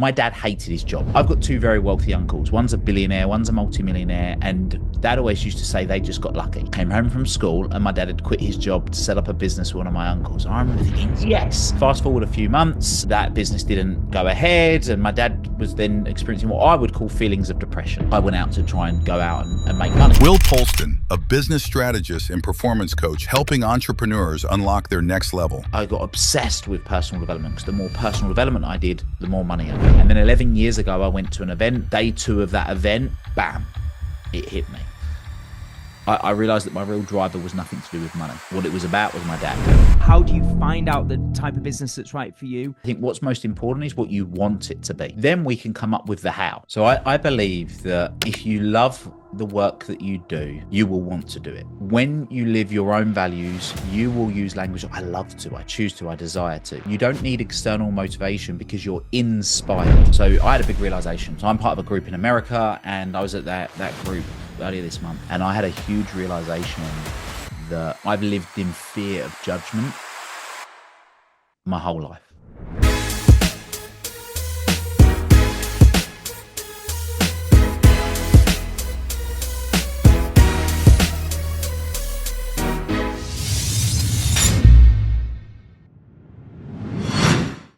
My dad hated his job. I've got two very wealthy uncles. One's a billionaire, one's a multimillionaire, and dad always used to say they just got lucky. Came home from school and my dad had quit his job to set up a business with one of my uncles. And I remember thinking, yes. Fast forward a few months, that business didn't go ahead, and my dad was then experiencing what I would call feelings of depression. I went out to try and go out and make money. Will Polston, a business strategist and performance coach, helping entrepreneurs unlock their next level. I got obsessed with personal development because the more personal development I did, the more money I made. And then 11 years ago, I went to an event. Day 2 of that event, bam, it hit me. I realized that my real driver was nothing to do with money. What it was about was my dad. How do you find out the type of business that's right for you? I think what's most important is what you want it to be. Then we can come up with the how. So I believe that if you love the work that you do, you will want to do it. When you live your own values, you will use language, I love to, I choose to, I desire to. You don't need external motivation because you're inspired. So I had a big realization. So I'm part of a group in America, and I was at that group earlier this month, and I had a huge realization that I've lived in fear of judgment my whole life.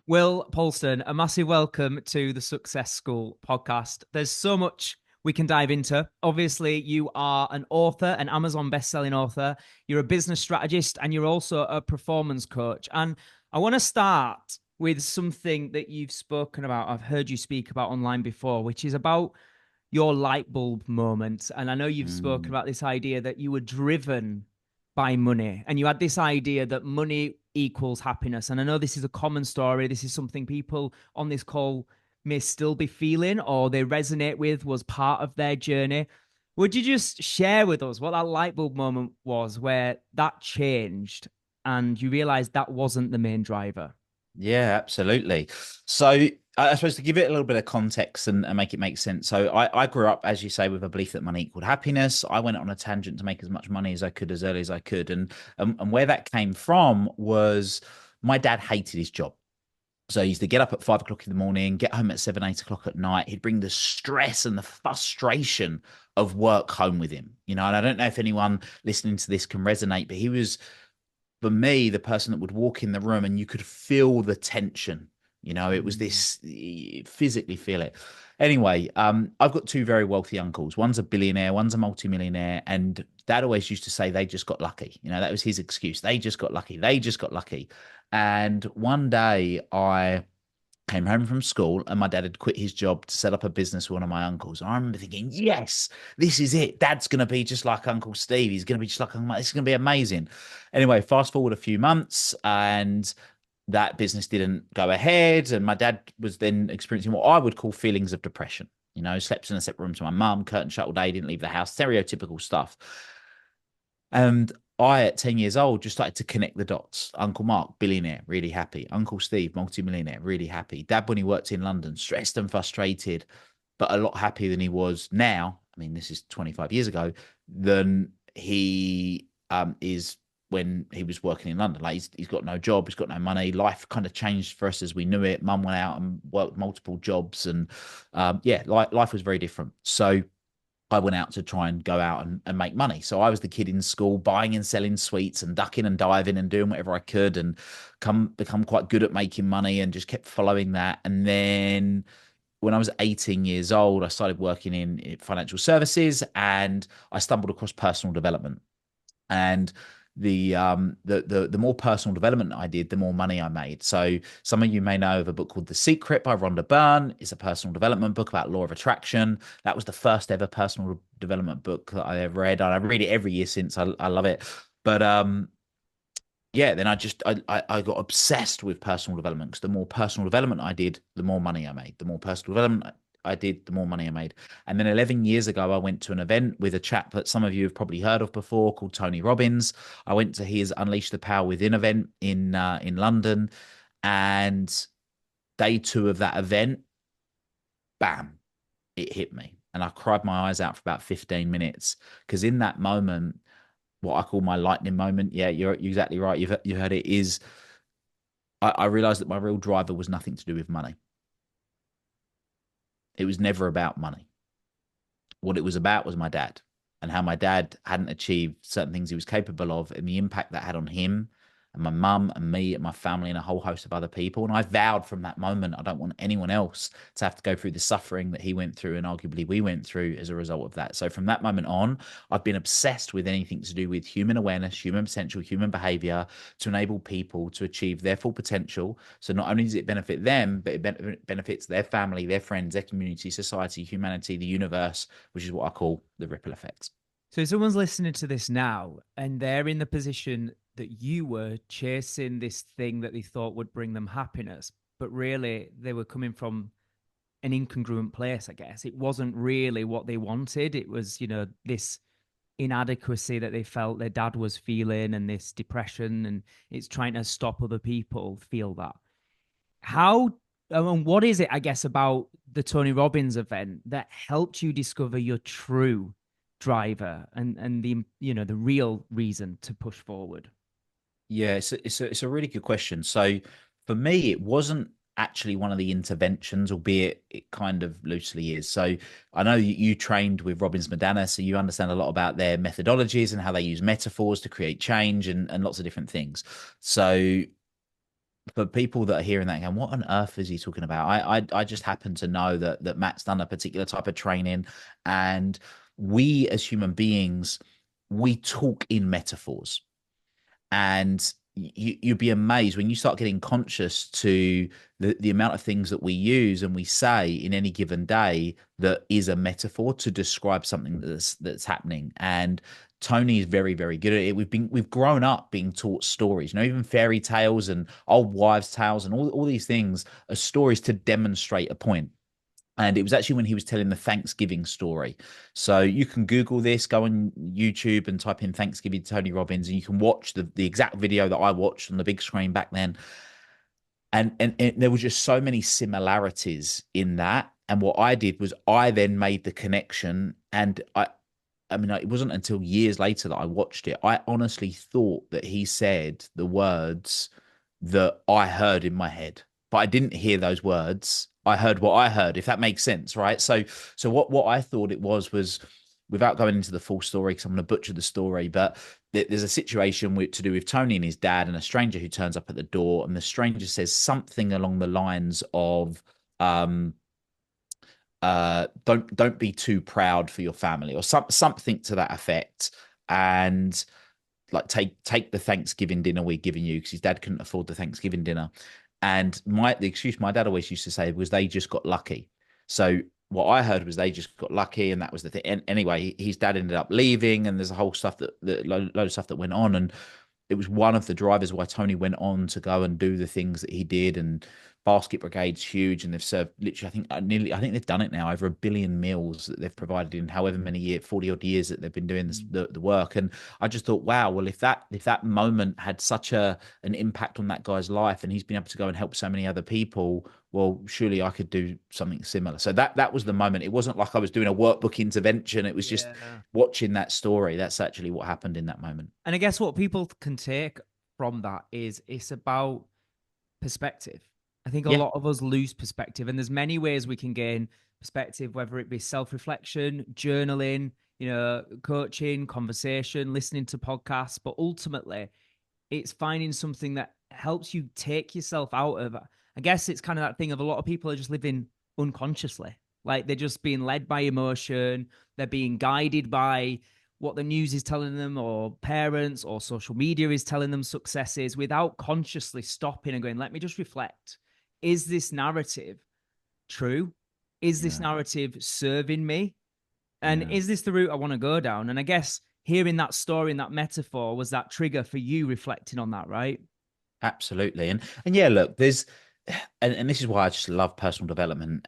Will Polston, a massive welcome to the Success School podcast. There's so much we can dive into. Obviously, you are an author, an Amazon best-selling author. You're a business strategist, and you're also a performance coach. And I want to start with something that you've spoken about. I've heard you speak about online before, which is about your light bulb moment. And I know you've spoken about this idea that you were driven by money, and you had this idea that money equals happiness. And I know this is a common story. This is something people on this call may still be feeling or they resonate with, was part of their journey. Would you just share with us what that light bulb moment was where that changed and you realized that wasn't the main driver? Yeah, absolutely. So I suppose to give it a little bit of context and make it make sense. So I grew up, as you say, with a belief that money equaled happiness. I went on a tangent to make as much money as I could as early as I could. And where that came from was my dad hated his job. So he used to get up at 5 o'clock in the morning, get home at 7, 8 o'clock at night. He'd bring the stress and the frustration of work home with him, and I don't know if anyone listening to this can resonate, but he was, for me, the person that would walk in the room and you could feel the tension. It was this, you physically feel it. Anyway, I've got two very wealthy uncles. One's a billionaire, one's a multimillionaire, and dad always used to say they just got lucky. That was his excuse. They just got lucky. They just got lucky. And one day I came home from school and my dad had quit his job to set up a business with one of my uncles. And I remember thinking, yes, this is it. Dad's going to be just like Uncle Steve. He's going to be just like Uncle Mike. This is going to be amazing. Anyway, fast forward a few months and that business didn't go ahead. And my dad was then experiencing what I would call feelings of depression. Slept in a separate room to my mum, curtain shut all day, didn't leave the house, stereotypical stuff. And I, at 10 years old, just started to connect the dots. Uncle Mark, billionaire, really happy. Uncle Steve, multimillionaire, really happy. Dad, when he worked in London, stressed and frustrated, but a lot happier than he was now. I mean, this is 25 years ago, than he is when he was working in London. Like he's got no job, he's got no money. Life kind of changed for us as we knew it. Mum went out and worked multiple jobs, and life was very different. So I went out to try and go out and make money. So I was the kid in school buying and selling sweets and ducking and diving and doing whatever I could, and become quite good at making money, and just kept following that. And then when I was 18 years old, I started working in financial services, and I stumbled across personal development. And the more personal development I did, the more money I made. So some of you may know of a book called The Secret by Rhonda Byrne. It's a personal development book about law of attraction. That was the first ever personal development book that I ever read, and I read it every year since. I love it. But then I got obsessed with personal development, because the more personal development I did, the more money I made. The more personal development I did, the more money I made. And then 11 years ago, I went to an event with a chap that some of you have probably heard of before called Tony Robbins. I went to his Unleash the Power Within event in London, and day 2 of that event, bam, it hit me. And I cried my eyes out for about 15 minutes, because in that moment, what I call my lightning moment, yeah, you're exactly right. You heard it, is I realized that my real driver was nothing to do with money. It was never about money. What it was about was my dad, and how my dad hadn't achieved certain things he was capable of, and the impact that had on him and my mum and me and my family and a whole host of other people. And I vowed from that moment, I don't want anyone else to have to go through the suffering that he went through and arguably we went through as a result of that. So from that moment on, I've been obsessed with anything to do with human awareness, human potential, human behavior, to enable people to achieve their full potential. So not only does it benefit them, but it benefits their family, their friends, their community, society, humanity, the universe, which is what I call the ripple effect. So if someone's listening to this now and they're in the position that you were, chasing this thing that they thought would bring them happiness, but really they were coming from an incongruent place, I guess. It wasn't really what they wanted. It was, this inadequacy that they felt their dad was feeling, and this depression, and it's trying to stop other people feel that. How and what is it, I guess, about the Tony Robbins event that helped you discover your true driver and the real reason to push forward? Yeah, it's a really good question. So for me, it wasn't actually one of the interventions, albeit it kind of loosely is. So I know you trained with Robbins Madana, so you understand a lot about their methodologies and how they use metaphors to create change and lots of different things. So for people that are hearing that going, what on earth is he talking about? I just happen to know that Matt's done a particular type of training, and we as human beings, we talk in metaphors. And you'd be amazed when you start getting conscious to the amount of things that we use and we say in any given day that is a metaphor to describe something that's happening. And Tony is very, very good at it. We've grown up being taught stories, even fairy tales and old wives' tales and all these things are stories to demonstrate a point. And it was actually when he was telling the Thanksgiving story. So you can Google this, go on YouTube and type in Thanksgiving Tony Robbins, and you can watch the exact video that I watched on the big screen back then. And there was just so many similarities in that. And what I did was I then made the connection. And I mean, it wasn't until years later that I watched it. I honestly thought that he said the words that I heard in my head, but I didn't hear those words. I heard what I heard, if that makes sense, right? So what I thought it was without going into the full story, because I'm going to butcher the story, but there's a situation to do with Tony and his dad and a stranger who turns up at the door, and the stranger says something along the lines of, don't be too proud for your family, or something to that effect. And like take the Thanksgiving dinner we're giving you, because his dad couldn't afford the Thanksgiving dinner. And the excuse my dad always used to say was they just got lucky. So what I heard was they just got lucky, and that was the thing. And anyway, his dad ended up leaving, and there's a whole stuff that load of stuff that went on, and it was one of the drivers why Tony went on to go and do the things that he did. And Basket Brigade's huge, and they've served literally, I think they've done it now, over 1 billion meals that they've provided in however many years, 40 odd years that they've been doing this, the work. And I just thought, wow, well, if that moment had such an impact on that guy's life, and he's been able to go and help so many other people, well, surely I could do something similar. So that was the moment. It wasn't like I was doing a workbook intervention. It was just watching that story. That's actually what happened in that moment. And I guess what people can take from that is it's about perspective. I think a Yeah. lot of us lose perspective, and there's many ways we can gain perspective, whether it be self-reflection, journaling, coaching, conversation, listening to podcasts, but ultimately it's finding something that helps you take yourself out of it. I guess it's kind of that thing of a lot of people are just living unconsciously. Like they're just being led by emotion. They're being guided by what the news is telling them, or parents, or social media is telling them successes, without consciously stopping and going, let me just reflect. Is this narrative true? Is this narrative serving me? And is this the route I want to go down? And I guess hearing that story and that metaphor was that trigger for you reflecting on that, right? Absolutely. And yeah, look, there's and this is why I just love personal development.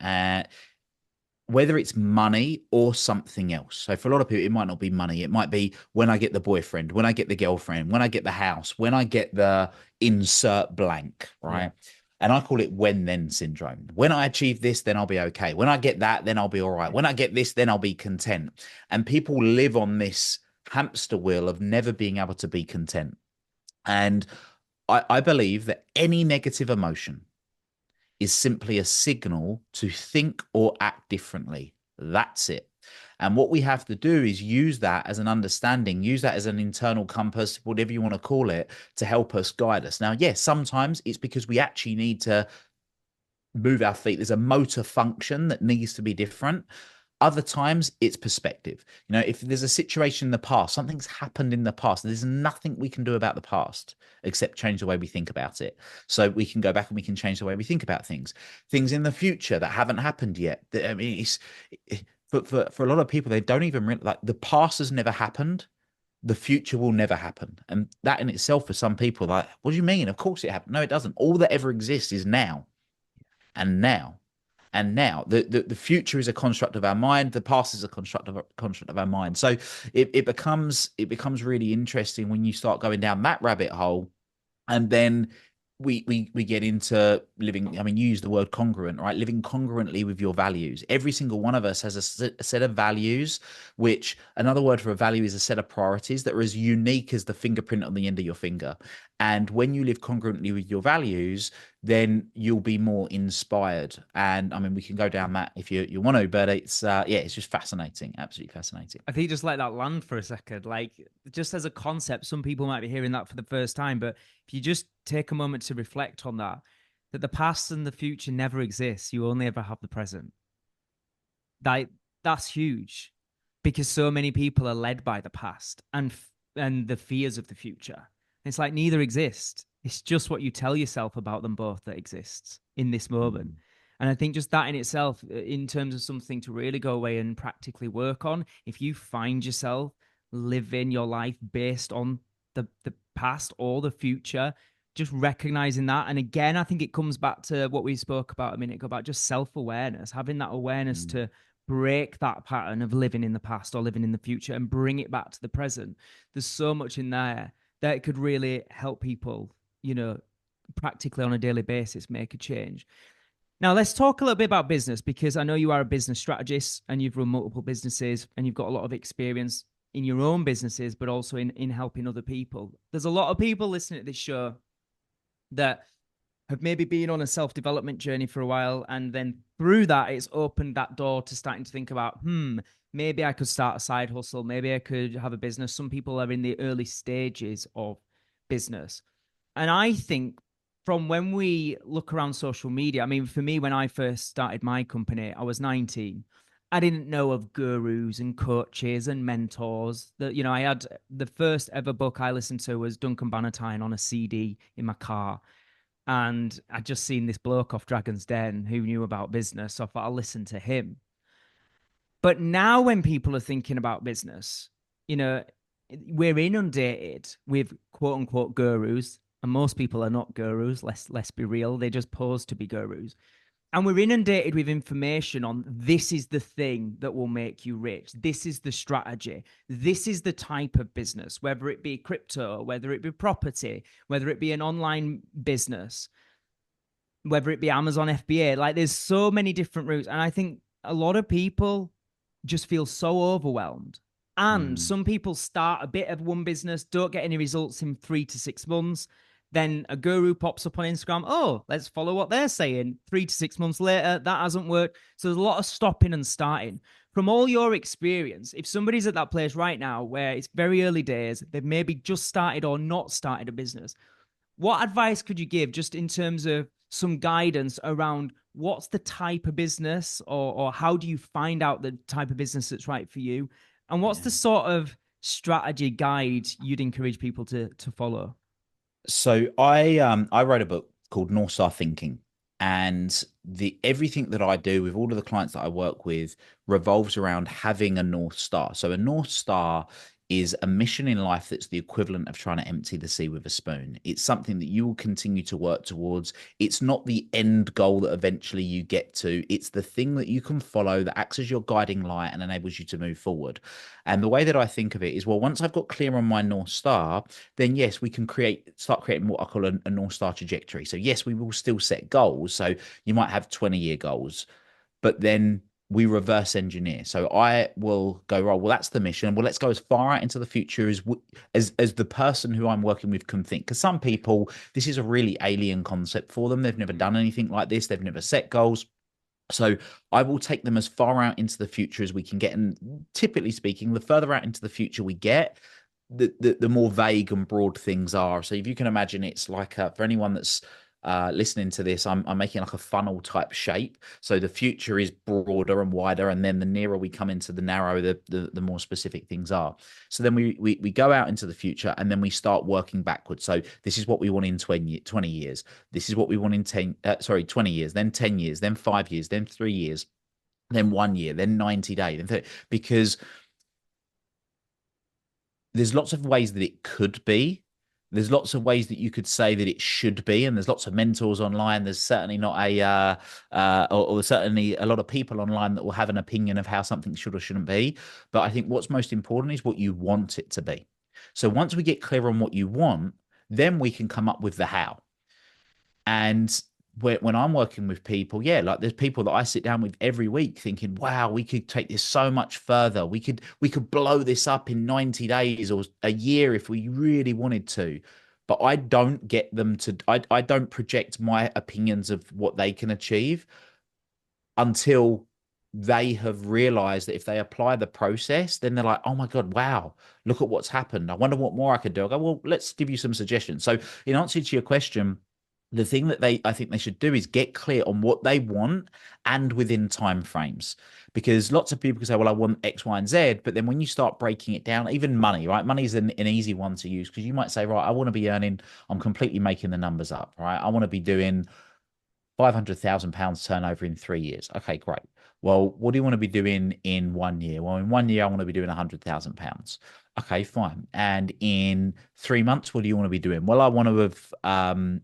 Whether it's money or something else. So for a lot of people, it might not be money. It might be when I get the boyfriend, when I get the girlfriend, when I get the house, when I get the insert blank, right? Yeah. And I call it when then syndrome. When I achieve this, then I'll be okay. When I get that, then I'll be all right. When I get this, then I'll be content. And people live on this hamster wheel of never being able to be content. And I believe that any negative emotion is simply a signal to think or act differently. That's it. And what we have to do is use that as an understanding, use that as an internal compass, whatever you want to call it, to help us guide us. Now, yes, sometimes it's because we actually need to move our feet. There's a motor function that needs to be different. Other times it's perspective. You know, if there's a situation in the past, something's happened in the past, there's nothing we can do about the past except change the way we think about it. So we can go back and we can change the way we think about things. Things in the future that haven't happened yet. I mean, for a lot of people, they don't even like the past has never happened. The future will never happen. And that in itself, for some people, like, what do you mean? Of course it happened. No, it doesn't. All that ever exists is now and now and now. The future is a construct of our mind. The past is a construct of our mind. So it becomes really interesting when you start going down that rabbit hole, and then we get into living. I mean, you use the word congruent, right? Living congruently with your values. Every single one of us has a set of values, which another word for a value is a set of priorities that are as unique as the fingerprint on the end of your finger. And when you live congruently with your values, then you'll be more inspired. And I mean, we can go down that if you want to, but it's yeah, it's just fascinating, absolutely fascinating. I think just let that land for a second. Like, just as a concept, some people might be hearing that for the first time, but if you just take a moment to reflect on that, that the past and the future never exists. You only ever have the present. That's huge, because so many people are led by the past and the fears of the future. It's like neither exist. It's just what you tell yourself about them both that exists in this moment. And I think just that in itself, in terms of something to really go away and practically work on, if you find yourself living your life based on the past or the future, just recognizing that. And again, I think it comes back to what we spoke about a minute ago about just self-awareness, having that awareness to break that pattern of living in the past or living in the future and bring it back to the present. There's so much in there that it could really help people, you know, practically on a daily basis, make a change. Now, let's talk a little bit about business, because I know you are a business strategist and you've run multiple businesses and you've got a lot of experience in your own businesses, but also in helping other people. There's a lot of people listening to this show that have maybe been on a self-development journey for a while, and then through that, it's opened that door to starting to think about, maybe I could start a side hustle. Maybe I could have a business. Some people are in the early stages of business. And I think from when we look around social media, I mean, for me, when I first started my company, I was 19. I didn't know of gurus and coaches and mentors. That, you know, I had the first ever book I listened to was Duncan Bannatyne on a CD in my car. And I'd just seen this bloke off Dragon's Den who knew about business. So I thought I'll listen to him. But now when people are thinking about business, you know, we're inundated with quote unquote gurus. And most people are not gurus. Let's be real. They just pose to be gurus. And we're inundated with information on this is the thing that will make you rich. This is the strategy. This is the type of business, whether it be crypto, whether it be property, whether it be an online business, whether it be Amazon FBA. Like, there's so many different routes. And I think a lot of people just feel so overwhelmed. And some people start a bit of one business, don't get any results in 3 to 6 months. Then a guru pops up on Instagram. Oh, let's follow what they're saying. 3 to 6 months later, that hasn't worked. So there's a lot of stopping and starting. From all your experience, if somebody's at that place right now where it's very early days, they've maybe just started or not started a business, what advice could you give just in terms of some guidance around what's the type of business, or how do you find out the type of business that's right for you? And what's the sort of strategy guide you'd encourage people to follow? So I wrote a book called North Star Thinking, and everything that I do with all of the clients that I work with revolves around having a North Star. So a North Star is a mission in life that's the equivalent of trying to empty the sea with a spoon. It's something that you will continue to work towards. It's not the end goal that eventually you get to. It's the thing that you can follow that acts as your guiding light and enables you to move forward. And the way that I think of it is, well, once I've got clear on my North Star, then yes, we can start creating what I call a North Star trajectory. So yes, we will still set goals. So you might have 20-year goals, but then we reverse engineer. So I will go, right, well, that's the mission. Well, let's go as far out into the future as the person who I'm working with can think. Because some people, this is a really alien concept for them. They've never done anything like this. They've never set goals. So I will take them as far out into the future as we can get. And typically speaking, the further out into the future we get, the more vague and broad things are. So if you can imagine, it's like for anyone that's listening to this, I'm making like a funnel type shape. So the future is broader and wider, and then the nearer we come into the narrow, the more specific things are. So then we go out into the future, and then we start working backwards. So this is what we want in 20 years. This is what we want in 20 years, then 10 years, then 5 years, then 3 years, then 1 year, then 90 days. Because there's lots of ways that it could be. There's lots of ways that you could say that it should be, and there's lots of mentors online. There's certainly not or certainly a lot of people online that will have an opinion of how something should or shouldn't be. But I think what's most important is what you want it to be. So once we get clear on what you want, then we can come up with the how. And when I'm working with people, yeah, like there's people that I sit down with every week thinking, wow, we could take this so much further. We could blow this up in 90 days or a year if we really wanted to. But I don't get them to, I don't project my opinions of what they can achieve until they have realized that if they apply the process, then they're like, oh my God, wow, look at what's happened. I wonder what more I could do. I go, well, let's give you some suggestions. So in answer to your question, the thing that I think they should do is get clear on what they want and within time frames. Because lots of people can say, well, I want X, Y, and Z. But then when you start breaking it down, even money, right? Money is an easy one to use because you might say, right, I want to be earning, I'm completely making the numbers up, right? I want to be doing £500,000 turnover in 3 years. Okay, great. Well, what do you want to be doing in 1 year? Well, in 1 year, I want to be doing £100,000. Okay, fine. And in 3 months, what do you want to be doing? Well, I want to have done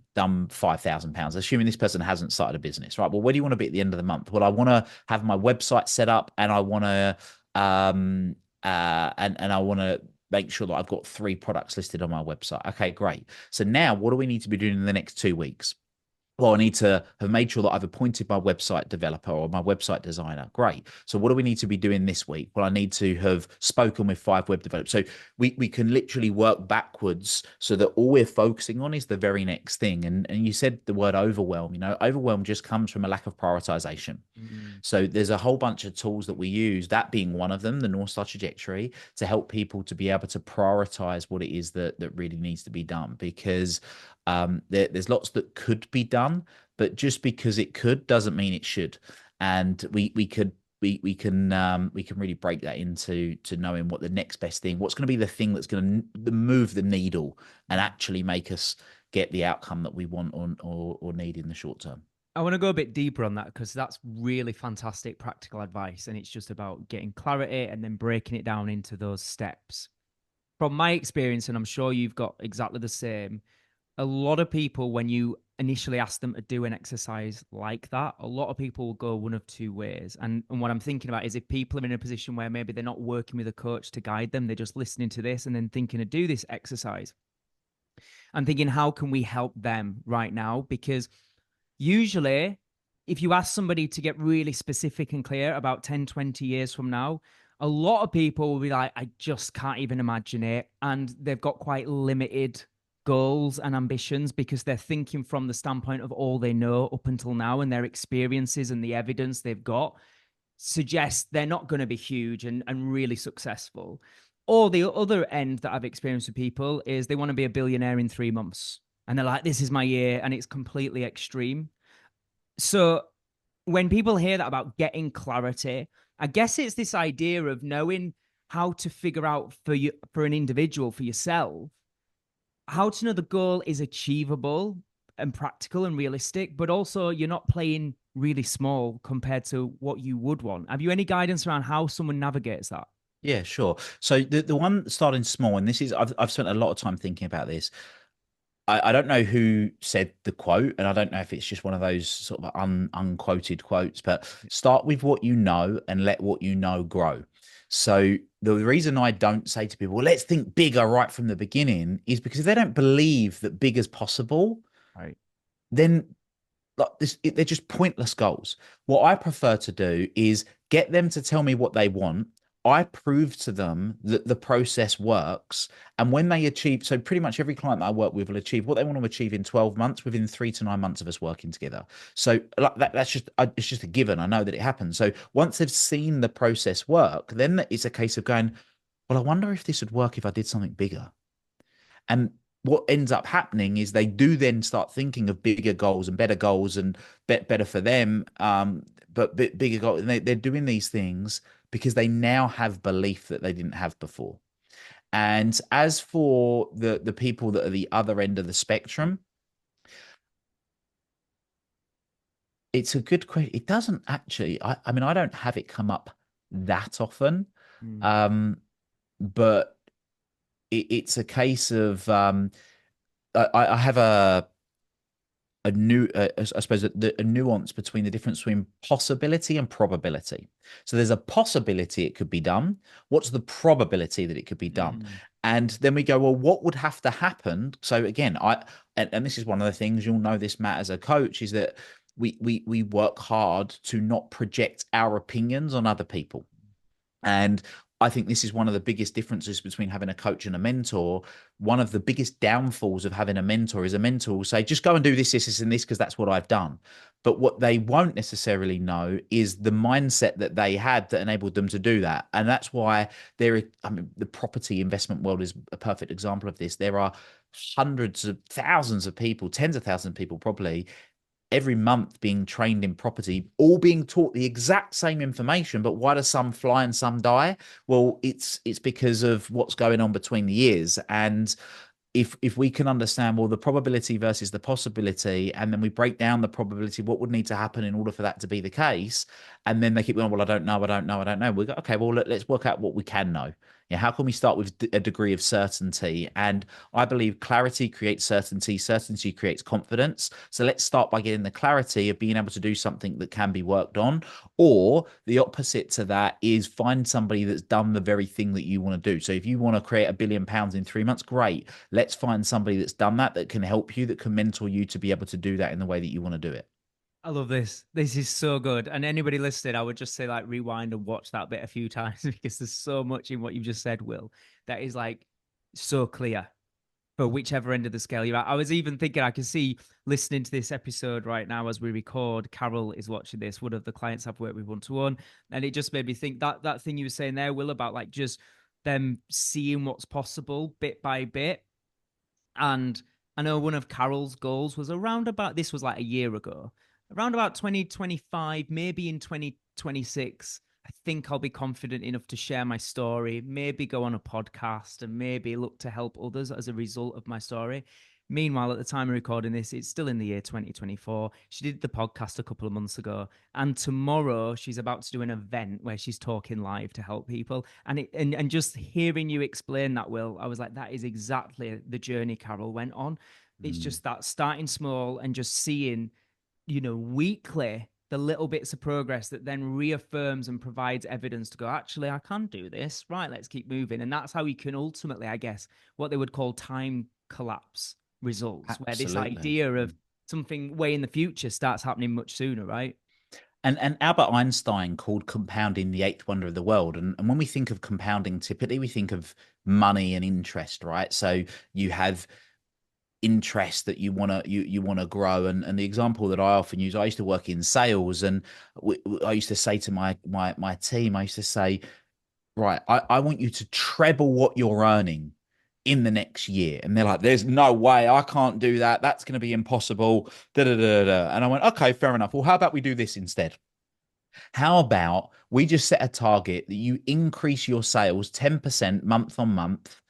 £5,000, assuming this person hasn't started a business, right? Well, where do you want to be at the end of the month? Well, I want to have my website set up, and I want to and I want to make sure that I've got 3 products listed on my website. Okay, great. So now, what do we need to be doing in the next 2 weeks? Well, I need to have made sure that I've appointed my website developer or my website designer. Great. So what do we need to be doing this week? Well, I need to have spoken with 5 web developers. So we can literally work backwards so that all we're focusing on is the very next thing. And you said the word overwhelm. Overwhelm just comes from a lack of prioritization. So there's a whole bunch of tools that we use, that being one of them, the North Star trajectory, to help people to be able to prioritize what it is that really needs to be done. Because there's lots that could be done, but just because it could doesn't mean it should. And we can really break that into knowing what the next best thing, what's going to be the thing that's going to move the needle and actually make us get the outcome that we want or need in the short term. I want to go a bit deeper on that because that's really fantastic practical advice. And it's just about getting clarity and then breaking it down into those steps. From my experience, and I'm sure you've got exactly the same, a lot of people, when you initially ask them to do an exercise like that, a lot of people will go one of 2 ways. And what I'm thinking about is if people are in a position where maybe they're not working with a coach to guide them, they're just listening to this and then thinking to do this exercise. I'm thinking, how can we help them right now? Because usually, if you ask somebody to get really specific and clear about 10, 20 years from now, a lot of people will be like, I just can't even imagine it. And they've got quite limited goals and ambitions because they're thinking from the standpoint of all they know up until now, and their experiences and the evidence they've got suggest they're not going to be huge and really successful. Or the other end that I've experienced with people is they want to be a billionaire in 3 months. And they're like, this is my year. And it's completely extreme. So when people hear that about getting clarity, I guess it's this idea of knowing how to figure out for an individual, for yourself, how to know the goal is achievable and practical and realistic, but also you're not playing really small compared to what you would want. Have you any guidance around how someone navigates that? Yeah, sure. So the one starting small, and this is I've spent a lot of time thinking about this. I don't know who said the quote, and I don't know if it's just one of those sort of unquoted quotes, but start with what you know and let what you know grow. So the reason I don't say to people, well, let's think bigger right from the beginning is because if they don't believe that big is possible, Right. then like this, they're just pointless goals. What I prefer to do is get them to tell me what they want. I prove to them that the process works. And when they achieve, so pretty much every client that I work with will achieve what they want to achieve in 12 months within 3 to 9 months of us working together. So like that's just, it's just a given. I know that it happens. So once they've seen the process work, then it's a case of going, well, I wonder if this would work if I did something bigger. And what ends up happening is they do then start thinking of bigger goals and better goals and better for them, but bigger goals. And they're doing these things because they now have belief that they didn't have before. And as for the people that are the other end of the spectrum, it's a good question. It doesn't actually. I mean, I don't have it come up that often, Mm. but it's a case of I have a new I suppose a nuance between the difference between possibility and probability. So there's a possibility it could be done. What's the probability that it could be done? Mm. And then we go, well, what would have to happen? So again, and this is one of the things you'll know this, Matt, as a coach, is that we work hard to not project our opinions on other people. And I think this is one of the biggest differences between having a coach and a mentor. One of the biggest downfalls of having a mentor is a mentor will say, just go and do this, this, and this, because that's what I've done. But what they won't necessarily know is the mindset that they had that enabled them to do that. And that's why I mean, the property investment world is a perfect example of this. There are hundreds of thousands of people, tens of thousands of people probably every month being trained in property, all being taught the exact same information, but why do some fly and some die? Well, it's because of what's going on between the years. And if we can understand, well, the probability versus the possibility, and then we break down the probability, what would need to happen in order for that to be the case, and then they keep going, well, I don't know, I don't know, I don't know. We go, okay, well, let's work out what we can know. Yeah, how can we start with a degree of certainty? And I believe clarity creates certainty, certainty creates confidence. So let's start by getting the clarity of being able to do something that can be worked on. Or the opposite to that is find somebody that's done the very thing that you want to do. So if you want to create £1 billion in 3 months, great. Let's find somebody that's done that can help you, that can mentor you to be able to do that in the way that you want to do it. I love this. This is so good. And anybody listening, I would just say like rewind and watch that bit a few times because there's so much in what you've just said, Will, that is like so clear for whichever end of the scale you're at. I was even thinking I can see listening to this episode right now as we record, Carol is watching this, one of the clients I've worked with one-to-one. And it just made me think that thing you were saying there, Will, about like just them seeing what's possible bit by bit. And I know one of Carol's goals was around about, this was like a year ago, around about 2025, maybe in 2026. I think I'll be confident enough to share my story, maybe go on a podcast and maybe look to help others as a result of my story. Meanwhile, at the time of recording this, it's still in the year 2024. She did the podcast a couple of months ago, and tomorrow she's about to do an event where she's talking live to help people. And just hearing you explain that, Will, I was like, that is exactly the journey Carol went on. It's just that starting small and just seeing, weekly the little bits of progress that then reaffirms and provides evidence to go, actually, I can do this. Right, let's keep moving. And that's how you can ultimately, I guess, what they would call time collapse results, where this Absolutely. idea of something way in the future starts happening much sooner, right? And Albert Einstein called compounding the eighth wonder of the world. And when we think of compounding, typically we think of money and interest, right? So you have interest that you want to grow. And the example that I often use, I used to work in sales, and I used to say to my team, I used to say, right, I want you to treble what you're earning in the next year. And they're like, there's no way, I can't do that. That's going to be impossible. Da, da, da, da. And I went, okay, fair enough. Well, how about we do this instead? How about we just set a target that you increase your sales 10% month on month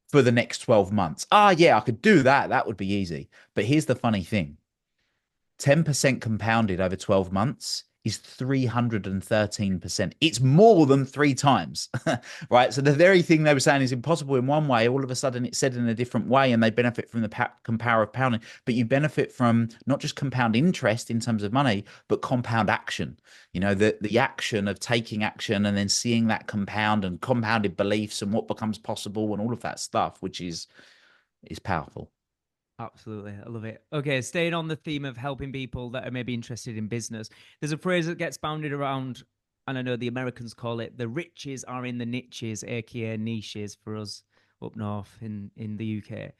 for the next 12 months? Ah, yeah, I could do that. That would be easy. But here's the funny thing. 10% compounded over 12 months is 313%. It's more than 3 times, right? So the very thing they were saying is impossible in one way, all of a sudden it's said in a different way, and they benefit from the power of pounding. But you benefit from not just compound interest in terms of money, but compound action. The action of taking action and then seeing that compound and compounded beliefs and what becomes possible and all of that stuff, which is powerful. Absolutely. I love it. Okay, staying on the theme of helping people that are maybe interested in business, there's a phrase that gets bounded around, and I know the Americans call it the riches are in the niches, aka niches for us up north in the UK.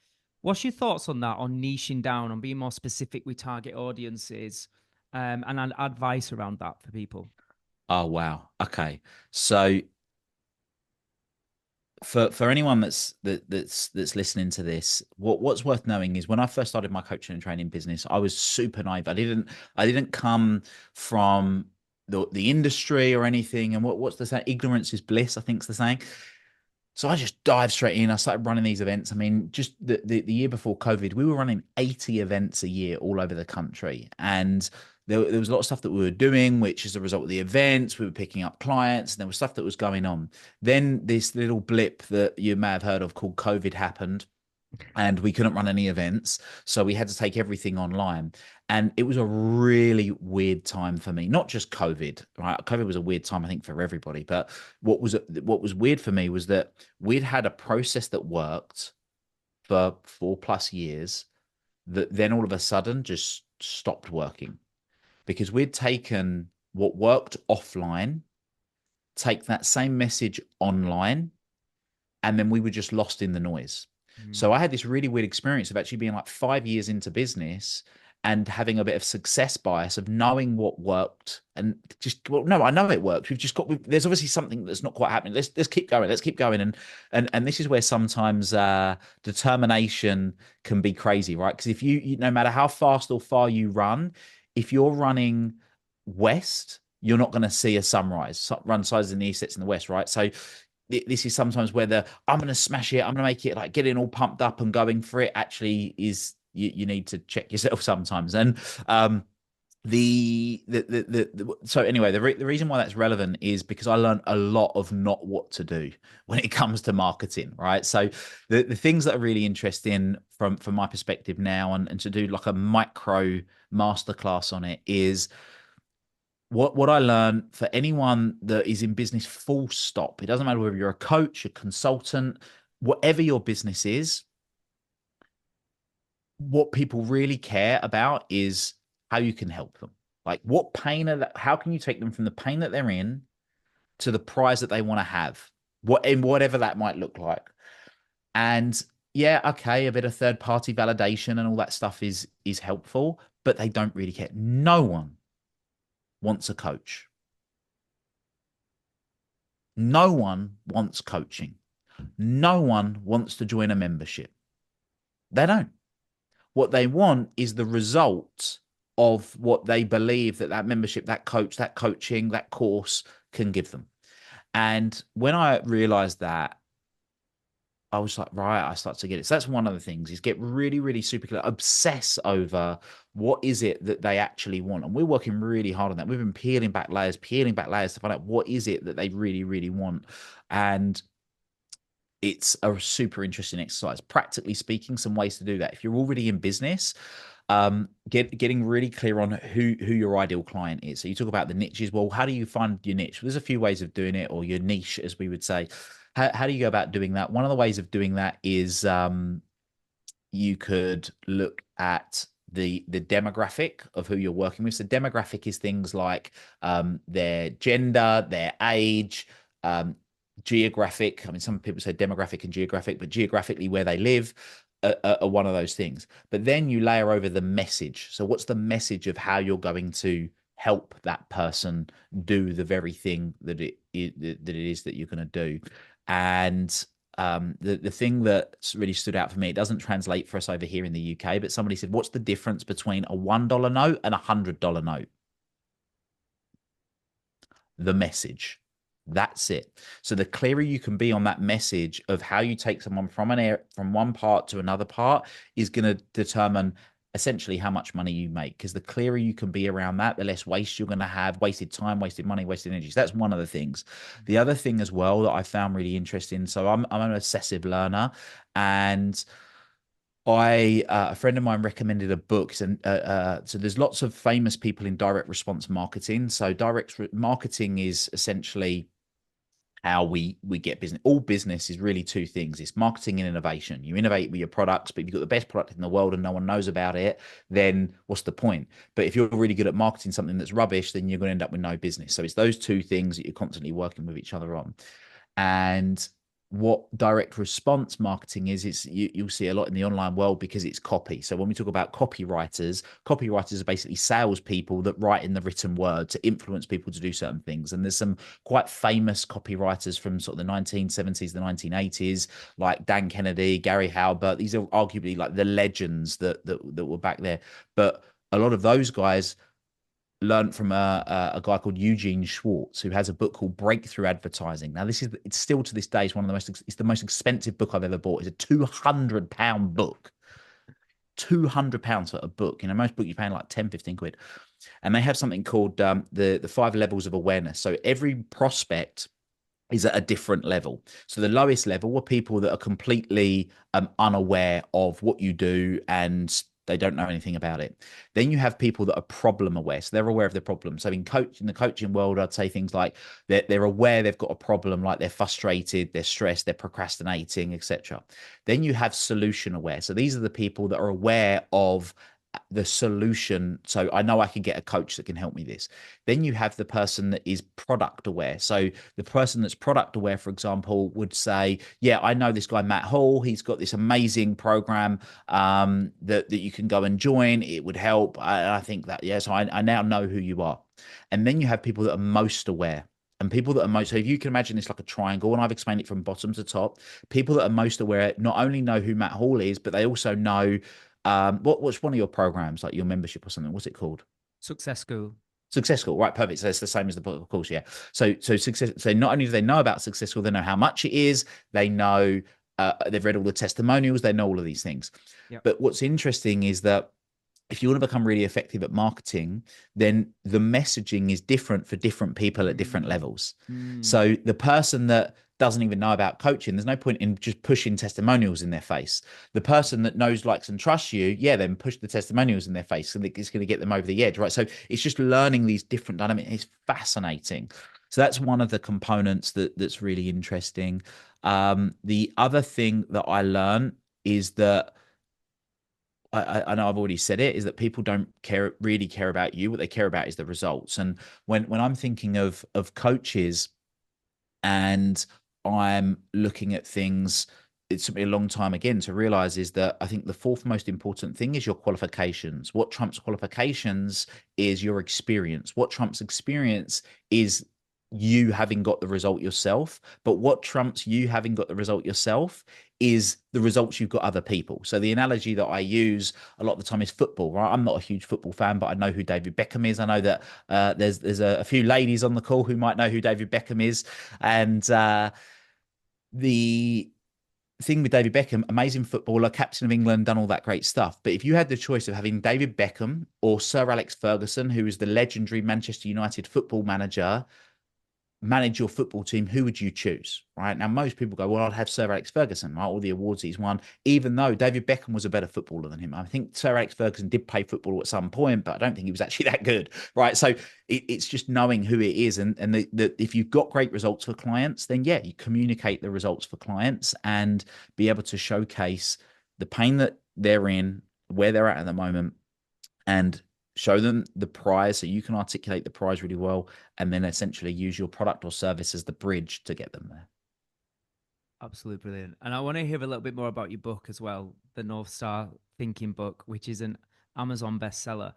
What's your thoughts on that, on niching down, on being more specific with target audiences, and advice around that for people? Oh wow. Okay. So for anyone that's listening to this, what's worth knowing is when I first started my coaching and training business, I was super naive. I didn't come from the industry or anything. And what's the saying? Ignorance is bliss, I think's the saying. So I just dived straight in. I started running these events. I mean, just the year before COVID, we were running 80 events a year all over the country. And there was a lot of stuff that we were doing, which is a result of the events. We were picking up clients, and there was stuff that was going on. Then this little blip that you may have heard of called COVID happened, and we couldn't run any events, so we had to take everything online. And it was a really weird time for me. Not just COVID, right? COVID was a weird time, I think, for everybody. But what was weird for me was that we'd had a process that worked for 4+ years that then all of a sudden just stopped working, because we'd taken what worked offline, take that same message online, and then we were just lost in the noise. So I had this really weird experience of actually being like 5 years into business and having a bit of success bias of knowing what worked and just, well, no, I know it works. There's obviously something that's not quite happening. Let's keep going. Let's keep going. And this is where sometimes determination can be crazy, right? Because if no matter how fast or far you run, if you're running west, you're not going to see a sunrise. Run sides in the east, sets in the west, right? So this is sometimes where I'm going to smash it, I'm going to make it, like getting all pumped up and going for it actually is, you need to check yourself sometimes. And so anyway, the reason why that's relevant is because I learned a lot of not what to do when it comes to marketing, right? So the things that are really interesting from my perspective now, and to do like a micro masterclass on it, is what I learned for anyone that is in business, full stop. It doesn't matter whether you're a coach, a consultant, whatever your business is, what people really care about is how you can help them. Like how can you take them from the pain that they're in to the prize that they want to have, whatever that might look like. And yeah, okay, a bit of third party validation and all that stuff is helpful, but they don't really care. No one wants a coach. No one wants coaching. No one wants to join a membership. They don't. What they want is the result of what they believe that membership, that coach, that coaching, that course can give them. And when I realized that, I was like, right, I start to get it. So that's one of the things, is get really, really super clear, obsess over what is it that they actually want. And we're working really hard on that. We've been peeling back layers to find out what is it that they really, really want. And it's a super interesting exercise. Practically speaking, some ways to do that. If you're already in business, getting really clear on who your ideal client is. So you talk about the niches. Well, how do you find your niche? Well, there's a few ways of doing it, or your niche, as we would say. How do you go about doing that? One of the ways of doing that is you could look at the demographic of who you're working with. So demographic is things like their gender, their age, geographic. I mean, some people say demographic and geographic, but geographically where they live are one of those things. But then you layer over the message. So what's the message of how you're going to help that person do the very thing that it is that you're going to do? And the thing that really stood out for me, it doesn't translate for us over here in the UK, but somebody said, what's the difference between a $1 note and a $100 note? The message. That's it. So the clearer you can be on that message of how you take someone from one part to another part is going to determine essentially how much money you make. Because the clearer you can be around that, the less waste you're going to have, wasted time, wasted money, wasted energy. So that's one of the things. The other thing as well that I found really interesting. So I'm an obsessive learner, and a friend of mine recommended a book. And so there's lots of famous people in direct response marketing. So marketing is essentially how we get business. All business is really two things: it's marketing and innovation. You innovate with your products, but if you've got the best product in the world and no one knows about it, then what's the point? But if you're really good at marketing something that's rubbish, then you're going to end up with no business. So it's those two things that you're constantly working with each other on. And what direct response marketing is, you'll see a lot in the online world because it's copy. So when we talk about copywriters are basically salespeople that write in the written word to influence people to do certain things. And there's some quite famous copywriters from sort of the 1970s, the 1980s, like Dan Kennedy, Gary Halbert. These are arguably like the legends that were back there. But a lot of those guys learned from a guy called Eugene Schwartz, who has a book called Breakthrough Advertising. Now, it's still to this day, it's the most expensive book I've ever bought. It's a £200 book. £200 for a book. Most book you're paying like 10, 15 quid. And they have something called the 5 levels of awareness. So every prospect is at a different level. So the lowest level are people that are completely unaware of what you do and they don't know anything about it. Then you have people that are problem aware. So they're aware of the problem. So in the coaching world, I'd say things like they're aware they've got a problem, like they're frustrated, they're stressed, they're procrastinating, etc. Then you have solution aware. So these are the people that are aware of the solution. So I know I can get a coach that can help me this. Then you have the person that is product aware. So the person that's product aware, for example, would say, yeah, I know this guy, Matt Hall. He's got this amazing program that you can go and join. It would help. I think that, yes, I now know who you are. And then you have people that are most aware. And people that are most, so if you can imagine it's like a triangle, and I've explained it from bottom to top, people that are most aware not only know who Matt Hall is, but they also know what's one of your programs, like your membership or something? What's it called? Success School. Success School, right? Perfect. So it's the same as the book, of course, yeah. So success. So not only do they know about Success School, they know how much it is. They know they've read all the testimonials. They know all of these things. Yep. But what's interesting is that if you want to become really effective at marketing, then the messaging is different for different people at different levels. So the person that doesn't even know about coaching, there's no point in just pushing testimonials in their face. The person that knows, likes, and trusts you, yeah, then push the testimonials in their face, and it's going to get them over the edge, right? So it's just learning these different dynamics. It's fascinating. So that's one of the components that's really interesting. The other thing that I learned is that I know I've already said it, is that people don't really care about you. What they care about is the results. And when I'm thinking of coaches and I'm looking at things, it took me a long time again to realize is that I think the fourth most important thing is your qualifications. What trumps qualifications is your experience. What trumps experience is you having got the result yourself. But what trumps you having got the result yourself is the results you've got other people. So the analogy that I use a lot of the time is football, right? I'm not a huge football fan, but I know who David Beckham is. I know that there's a few ladies on the call who might know who David Beckham is. And the thing with David Beckham, amazing footballer, captain of England, done all that great stuff. But if you had the choice of having David Beckham or Sir Alex Ferguson, who is the legendary Manchester United football manager, manage your football team, who would you choose? Right now, most people go, well, I'd have Sir Alex Ferguson, right? All the awards he's won, even though David Beckham was a better footballer than him. I think Sir Alex Ferguson did play football at some point, but I don't think he was actually that good, right? So it's just knowing who it is, and if you've got great results for clients, then yeah, you communicate the results for clients and be able to showcase the pain that they're in, where they're at the moment, and show them the prize so you can articulate the prize really well, and then essentially use your product or service as the bridge to get them there. Absolutely brilliant. And I want to hear a little bit more about your book as well, the North Star Thinking book, which is an Amazon bestseller.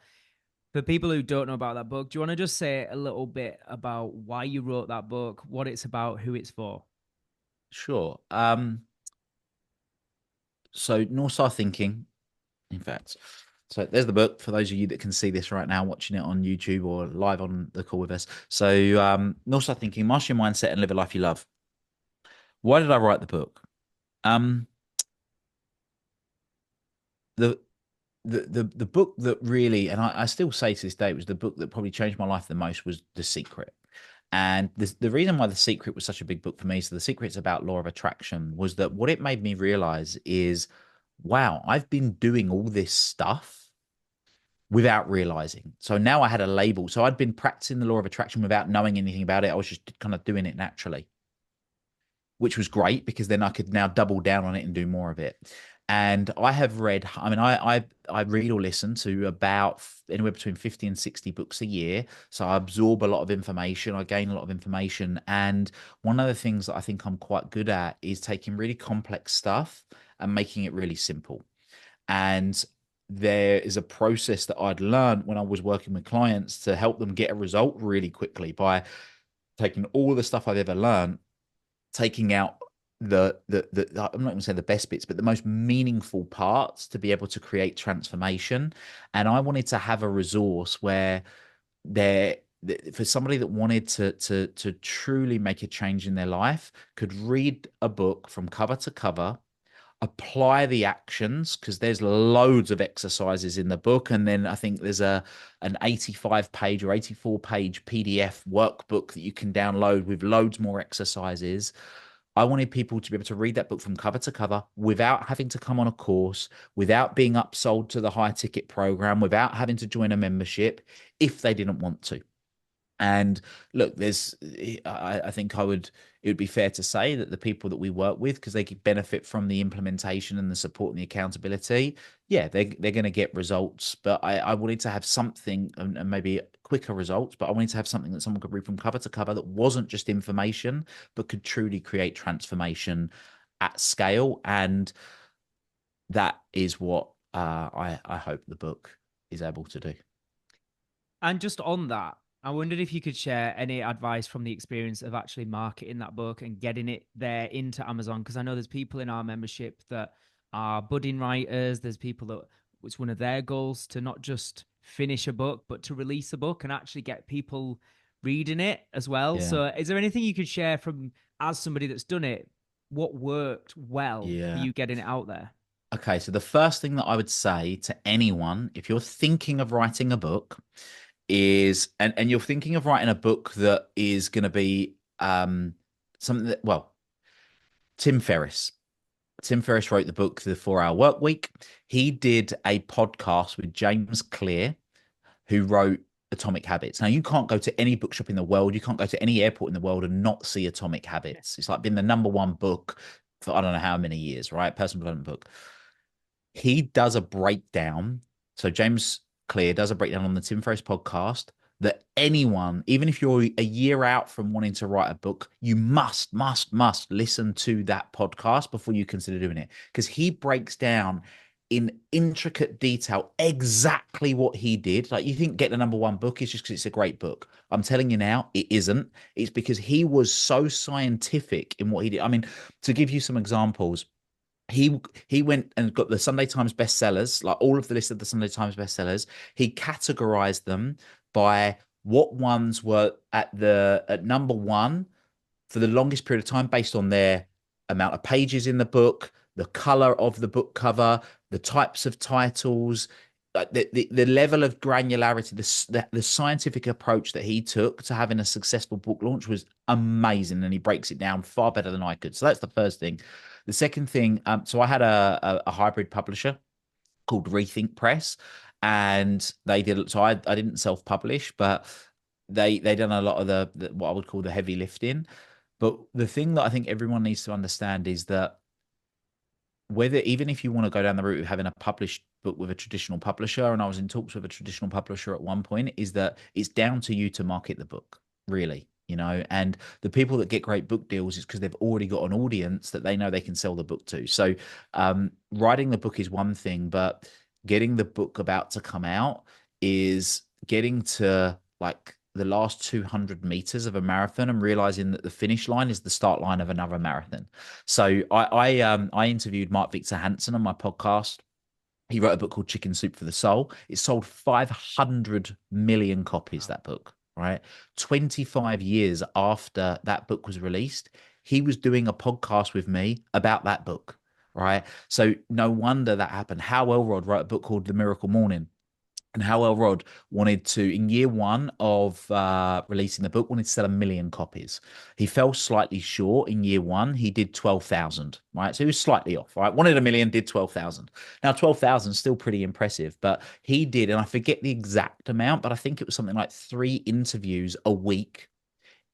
For people who don't know about that book, do you want to just say a little bit about why you wrote that book, what it's about, who it's for? Sure. So North Star Thinking, in fact, so there's the book for those of you that can see this right now, watching it on YouTube or live on the call with us. So North Star Thinking, master your mindset and live a life you love. Why did I write the book? The the book that really, and I still say to this day, was the book that probably changed my life the most, was The Secret. And the reason why The Secret was such a big book for me, so The Secret's about law of attraction, was that what it made me realize is, wow, I've been doing all this stuff without realizing. So now I had a label. So I'd been practicing the law of attraction without knowing anything about it. I was just kind of doing it naturally. which was great because then I could now double down on it and do more of it. And I have read, I mean, I read or listen to about anywhere between 50 and 60 books a year. So I absorb a lot of information, I gain a lot of information. And one of the things that I think I'm quite good at is taking really complex stuff and making it really simple. And there is a process that I'd learned when I was working with clients to help them get a result really quickly by taking all the stuff I've ever learned, taking out the I'm not going to say the best bits, but the most meaningful parts to be able to create transformation. And I wanted to have a resource where there for somebody that wanted to truly make a change in their life could read a book from cover to cover, apply the actions, because there's loads of exercises in the book, and then I think there's an 85 page or 84 page PDF workbook that you can download with loads more exercises. I wanted people to be able to read that book from cover to cover without having to come on a course, without being upsold to the high ticket program, without having to join a membership if they didn't want to. And look, I think it would be fair to say that the people that we work with, because they could benefit from the implementation and the support and the accountability, yeah, they're going to get results. But I wanted to have something, and maybe quicker results, but I wanted to have something that someone could read from cover to cover that wasn't just information, but could truly create transformation at scale. And that is what I hope the book is able to do. And just on that, I wondered if you could share any advice from the experience of actually marketing that book and getting it there into Amazon. Because I know there's people in our membership that are budding writers. There's people that it's one of their goals to not just finish a book, but to release a book and actually get people reading it as well. Yeah. So is there anything you could share from, as somebody that's done it, what worked well for Yeah. you getting it out there? Okay, so the first thing that I would say to anyone, if you're thinking of writing a book, is and you're thinking of writing a book that is going to be something that, well, Tim Ferriss. Tim Ferriss wrote the book The 4 Hour Work Week. He did a podcast with James Clear, who wrote Atomic Habits. Now, you can't go to any bookshop in the world, you can't go to any airport in the world and not see Atomic Habits. It's like been the number one book for I don't know how many years, right? Personal development book. He does a breakdown. So James Clear does a breakdown on the Tim Ferriss podcast that anyone, even if you're a year out from wanting to write a book, you must listen to that podcast before you consider doing it. Because he breaks down in intricate detail exactly what he did. Like, you think Get the Number One book is just because it's a great book. I'm telling you now, it isn't. It's because he was so scientific in what he did. I mean, to give you some examples, he went and got the Sunday Times bestsellers, like all of the list of the Sunday Times bestsellers. He categorized them by what ones were at number one for the longest period of time based on their amount of pages in the book, the color of the book cover, the types of titles, the level of granularity, the scientific approach that he took to having a successful book launch was amazing, and he breaks it down far better than I could. So that's the first thing. The second thing, so I had a hybrid publisher called Rethink Press, and they did. So I didn't self-publish, but they done a lot of the what I would call the heavy lifting. But the thing that I think everyone needs to understand is that whether, even if you want to go down the route of having a published book with a traditional publisher, and I was in talks with a traditional publisher at one point, is that it's down to you to market the book, really. And the people that get great book deals is because they've already got an audience that they know they can sell the book to. So writing the book is one thing, but getting the book about to come out is getting to like the last 200 meters of a marathon and realizing that the finish line is the start line of another marathon. So I interviewed Mark Victor Hansen on my podcast. He wrote a book called Chicken Soup for the Soul. It sold 500 million copies, that book, right? 25 years after that book was released, he was doing a podcast with me about that book, right? So no wonder that happened. Hal Elrod wrote a book called The Miracle Morning. And Hal Elrod wanted to, in year one of releasing the book, wanted to sell 1 million copies. He fell slightly short in year one. He did 12,000, right? So he was slightly off, right? Wanted 1 million, did 12,000. Now, 12,000 is still pretty impressive, but he did, and I forget the exact amount, but I think it was something like 3 interviews a week,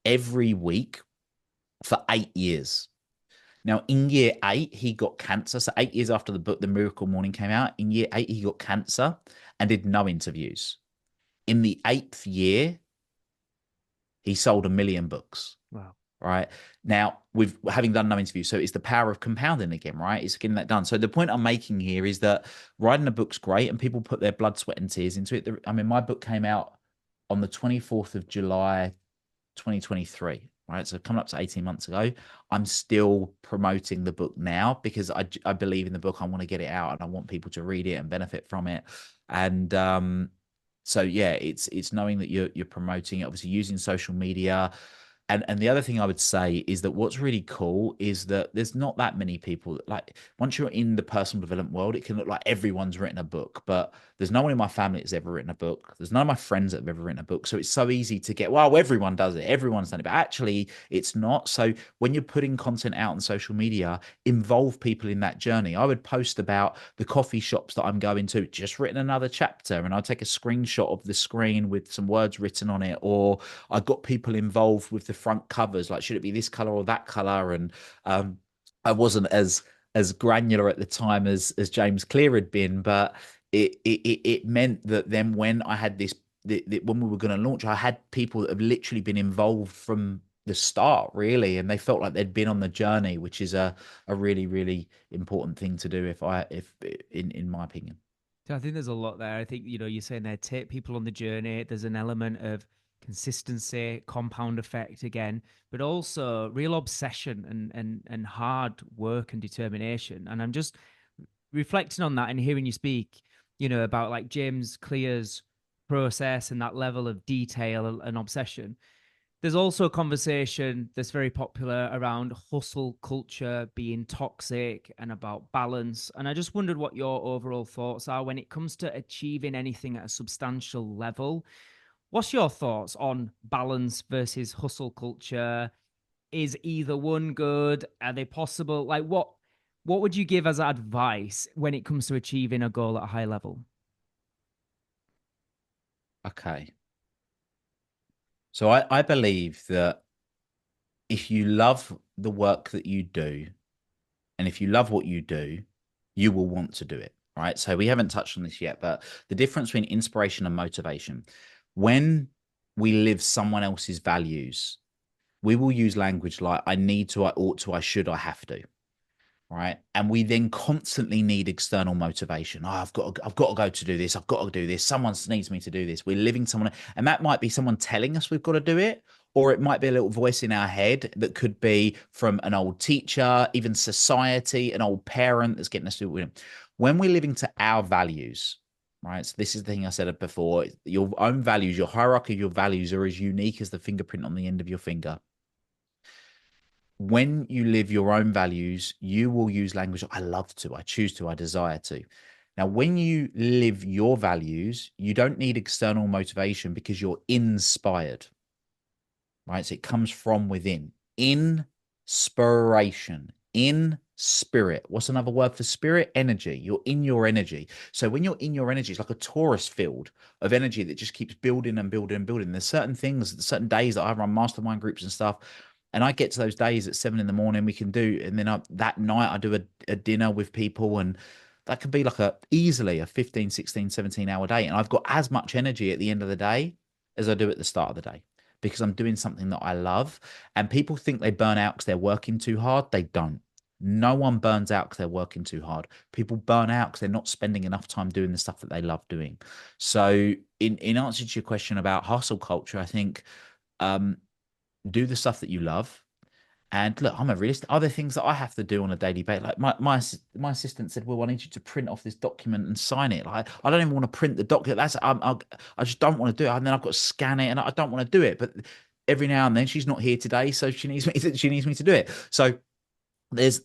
every week for 8 years. Now, in year 8, he got cancer. So 8 years after the book, The Miracle Morning, came out, in year 8, he got cancer and did no interviews. In the 8th year, he sold 1 million books. Wow. Right now, with having done no interviews, so it's the power of compounding again, right? It's getting that done. So the point I'm making here is that writing a book's great, and people put their blood, sweat, and tears into it. I mean, my book came out on the 24th of July, 2023. Right, so coming up to 18 months ago, I'm still promoting the book now because I believe in the book. I want to get it out, and I want people to read it and benefit from it. And so yeah, it's knowing that you're promoting it, obviously using social media. And the other thing I would say is that what's really cool is that there's not that many people that, like, once you're in the personal development world, it can look like everyone's written a book, but there's no one in my family that's ever written a book. There's none of my friends that have ever written a book. So it's so easy to get, well, everyone does it. Everyone's done it. But actually, it's not. So when you're putting content out on social media, involve people in that journey. I would post about the coffee shops that I'm going to, just written another chapter, and I'll take a screenshot of the screen with some words written on it, or I got people involved with the front covers, like should it be this color or that color? And I wasn't as granular at the time as James Clear had been, but it meant that then when I had this, when we were going to launch, I had people that have literally been involved from the start, really, and they felt like they'd been on the journey, which is a really, really important thing to do, if in my opinion. So I think there's a lot there. I think, you're saying there, take people on the journey. There's an element of consistency, compound effect again, but also real obsession and hard work and determination. And I'm just reflecting on that and hearing you speak, about like James Clear's process and that level of detail and obsession. There's also a conversation that's very popular around hustle culture being toxic and about balance. And I just wondered what your overall thoughts are when it comes to achieving anything at a substantial level. What's your thoughts on balance versus hustle culture? Is either one good? Are they possible? Like what would you give as advice when it comes to achieving a goal at a high level? Okay. So I believe that if you love the work that you do, and if you love what you do, you will want to do it. Right. So we haven't touched on this yet, but the difference between inspiration and motivation, when we live someone else's values, we will use language like I need to, I ought to, I should, I have to. Right. And we then constantly need external motivation. Oh, I've got to go to do this. I've got to do this. Someone needs me to do this. We're living someone, and that might be someone telling us we've got to do it, or it might be a little voice in our head that could be from an old teacher, even society, an old parent that's getting us to do it. When we're living to our values, right? So this is the thing I said before. Your own values, your hierarchy of your values are as unique as the fingerprint on the end of your finger. When you live your own values, you will use language. I love to, I choose to, I desire to. Now, when you live your values, you don't need external motivation because you're inspired, right? So it comes from within. Inspiration, in spirit. What's another word for spirit? Energy. You're in your energy. So when you're in your energy, it's like a tourist field of energy that just keeps building and building and building. There's certain things, certain days that I run mastermind groups and stuff, and I get to those days at 7 in the morning, we can do, and then that night I do a dinner with people, and that could be like easily a 15, 16, 17 hour day. And I've got as much energy at the end of the day as I do at the start of the day because I'm doing something that I love. And people think they burn out because they're working too hard. They don't. No one burns out because they're working too hard. People burn out because they're not spending enough time doing the stuff that they love doing. So in answer to your question about hustle culture, I think um, do the stuff that you love. And look, I'm a realist. Are there things that I have to do on a daily basis? Like my assistant said, "Well, I need you to print off this document and sign it." Like I don't even want to print the document. I just don't want to do it. And then I've got to scan it, and I don't want to do it. But every now and then, she's not here today, so she needs me. She needs me to do it. So there's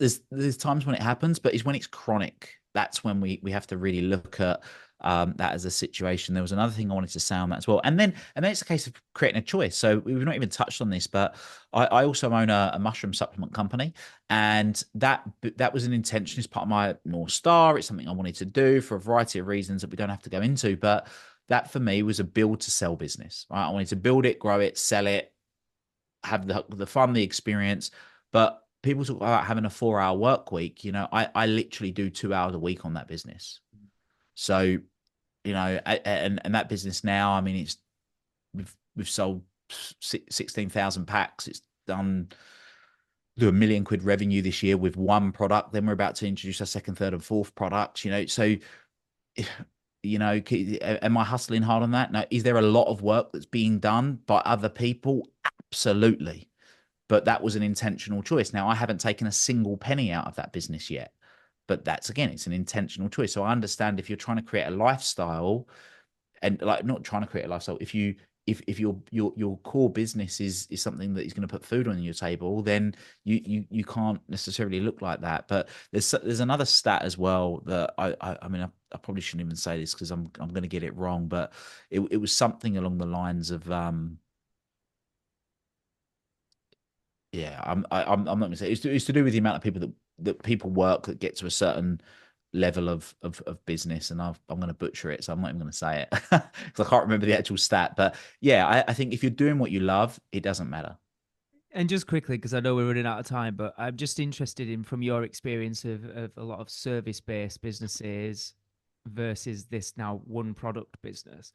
times when it happens, but it's when it's chronic. That's when we have to really look at that as a situation. There was another thing I wanted to say on that as well, and then it's a case of creating a choice. So we've not even touched on this, but I also own a mushroom supplement company, and that was an intention as part of my North Star. It's something I wanted to do for a variety of reasons that we don't have to go into, but that for me was a build to sell business. Right, I wanted to build it, grow it, sell it, have the fun, the experience, but people talk about having a 4-hour work week. I literally do 2 hours a week on that business. So, and that business now, I mean, we've sold 16,000 packs. It's do £1 million revenue this year with one product. Then we're about to introduce our second, third, and fourth products. So am I hustling hard on that? No. Is there a lot of work that's being done by other people? Absolutely. But that was an intentional choice. Now, I haven't taken a single penny out of that business yet. But it's an intentional choice. So I understand if you're trying to create a lifestyle, and like not trying to create a lifestyle, if your core business is something that is going to put food on your table, then you can't necessarily look like that. But there's another stat as well that I mean I probably shouldn't even say this because I'm going to get it wrong, but it was something along the lines of I'm not going to say it's to do with the amount of people that people work that get to a certain level of business, and I'm going to butcher it, so I'm not even going to say it because I can't remember the actual stat. But yeah, I think if you're doing what you love, it doesn't matter. And just quickly, because I know we're running out of time, but I'm just interested in from your experience of a lot of service-based businesses versus this now one product business.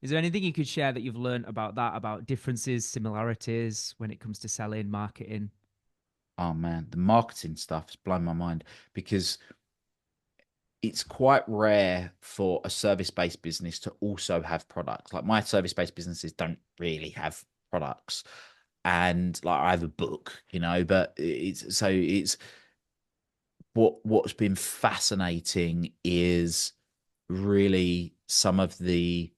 Is there anything you could share that you've learned about that, about differences, similarities when it comes to selling, marketing? Oh man, the marketing stuff has blown my mind because it's quite rare for a service-based business to also have products. Like my service-based businesses don't really have products. And like I have a book, but it's what's been fascinating is really some of the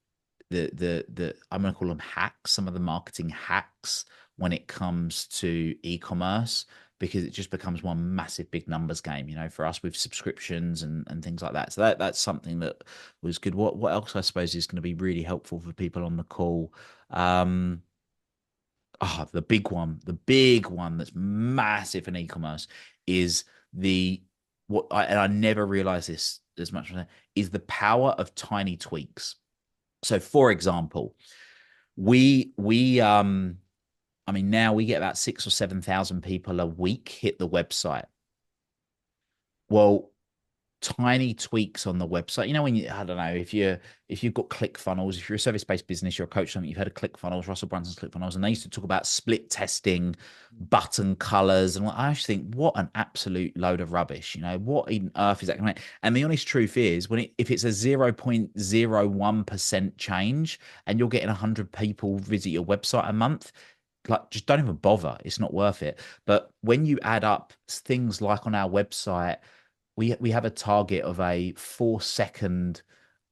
I'm going to call them hacks, some of the marketing hacks when it comes to e-commerce, because it just becomes one massive big numbers game, for us with subscriptions and things like that. So that's something that was good. What else I suppose is going to be really helpful for people on the call? The big one that's massive in e-commerce is and I never realized this as much is the power of tiny tweaks. So for example, we I mean now we get about 6 or 7,000 people a week hit the website. Well, tiny tweaks on the website. When I don't know, if you've got click funnels, if you're a service-based business, you're a coach, something, you've heard of click funnels, Russell Brunson's click funnels, and they used to talk about split testing button colors. And I actually think, what an absolute load of rubbish. What in earth is that going to make? And the honest truth is, if it's a 0.01% change and you're getting 100 people visit your website a month, like just don't even bother. It's not worth it. But when you add up things like on our website, we have a target of a 4-second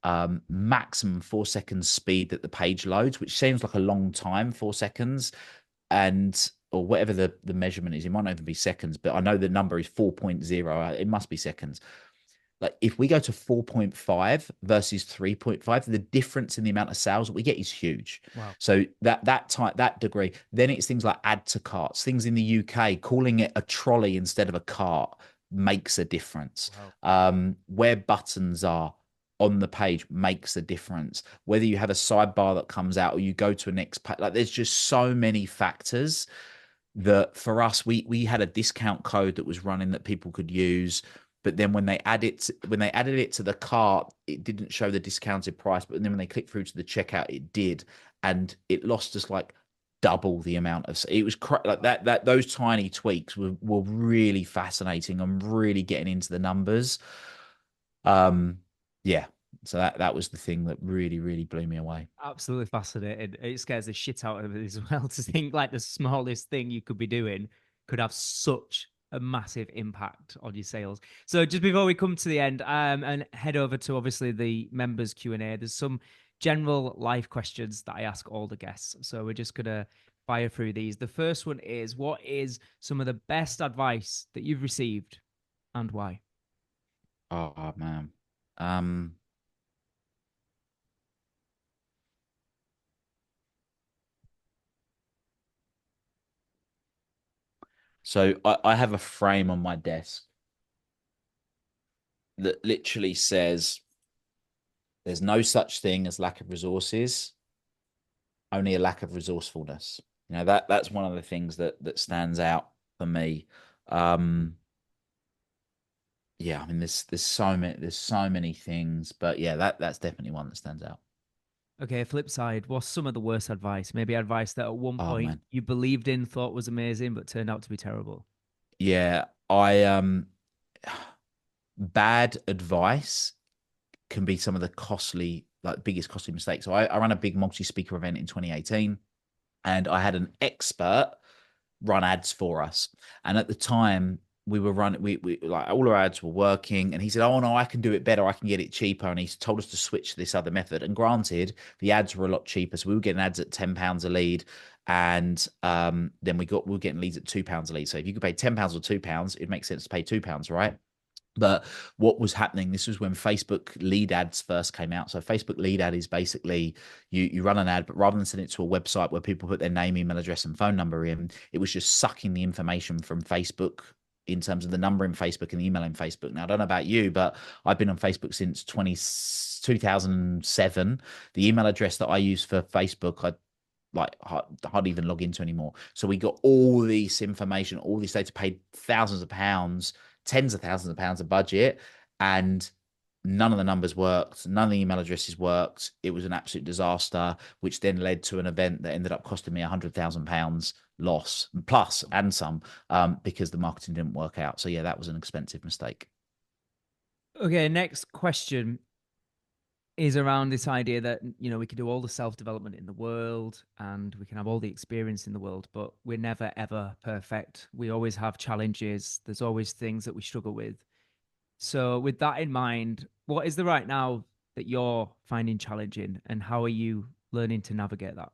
maximum 4-second speed that the page loads, which seems like a long time, 4 seconds, or whatever the measurement is. It might not even be seconds, but I know the number is 4.0. It must be seconds. Like if we go to 4.5 versus 3.5, the difference in the amount of sales that we get is huge. Wow. So that degree, then it's things like add to carts, things in the UK, calling it a trolley instead of a cart makes a difference. Wow. Where buttons are on the page makes a difference. Whether you have a sidebar that comes out or you go to a next page, like there's just so many factors that for us, we had a discount code that was running that people could use. But then when they added it to the cart, it didn't show the discounted price. But then when they clicked through to the checkout, it did, and it lost us like double the amount of. It was like that. Those tiny tweaks were really fascinating. I'm really getting into the numbers. Yeah. So that was the thing that really blew me away. Absolutely fascinating. It scares the shit out of me as well to think like the smallest thing you could be doing could have such a massive impact on your sales. So just before we come to the end, and head over to obviously the members Q&A, there's some general life questions that I ask all the guests. So we're just gonna fire through these. The first one is, what is some of the best advice that you've received and why? Oh man. So I have a frame on my desk that literally says there's no such thing as lack of resources, only a lack of resourcefulness. That's one of the things that stands out for me. Um, yeah, I mean, there's so many things, but yeah, that's definitely one that stands out. Okay, flip side, what's some of the worst advice? Maybe advice that at one Oh point man, you believed in, thought was amazing, but turned out to be terrible. yeah, I bad advice can be some of the costly, like biggest costly mistakes. So I ran a big multi-speaker event in 2018, and I had an expert run ads for us. And at the time, we were running, we like all our ads were working. And he said, "Oh no, I can do it better. I can get it cheaper." And he told us to switch to this other method. And granted, the ads were a lot cheaper, so we were getting ads at £10 a lead. And then we were getting leads at £2 a lead. So if you could pay £10 or £2, it makes sense to pay £2, right? But what was happening, this was when Facebook lead ads first came out. So Facebook lead ad is basically you run an ad, but rather than sending it to a website where people put their name, email address, and phone number in, it was just sucking the information from Facebook in terms of the number in Facebook and the email in Facebook. Now, I don't know about you, but I've been on Facebook since 2007. The email address that I use for Facebook, I like hardly even log into anymore. So we got all this information, all this data, paid thousands of pounds, tens of thousands of pounds of budget, and none of the numbers worked. None of the email addresses worked. It was an absolute disaster, which then led to an event that ended up costing me £100,000 loss plus and some, because the marketing didn't work out. So yeah, that was an expensive mistake. Okay, next question is around this idea that we can do all the self-development in the world and we can have all the experience in the world, but we're never ever perfect. We always have challenges. There's always things that we struggle with. So with that in mind, what is the right now that you're finding challenging and how are you learning to navigate that?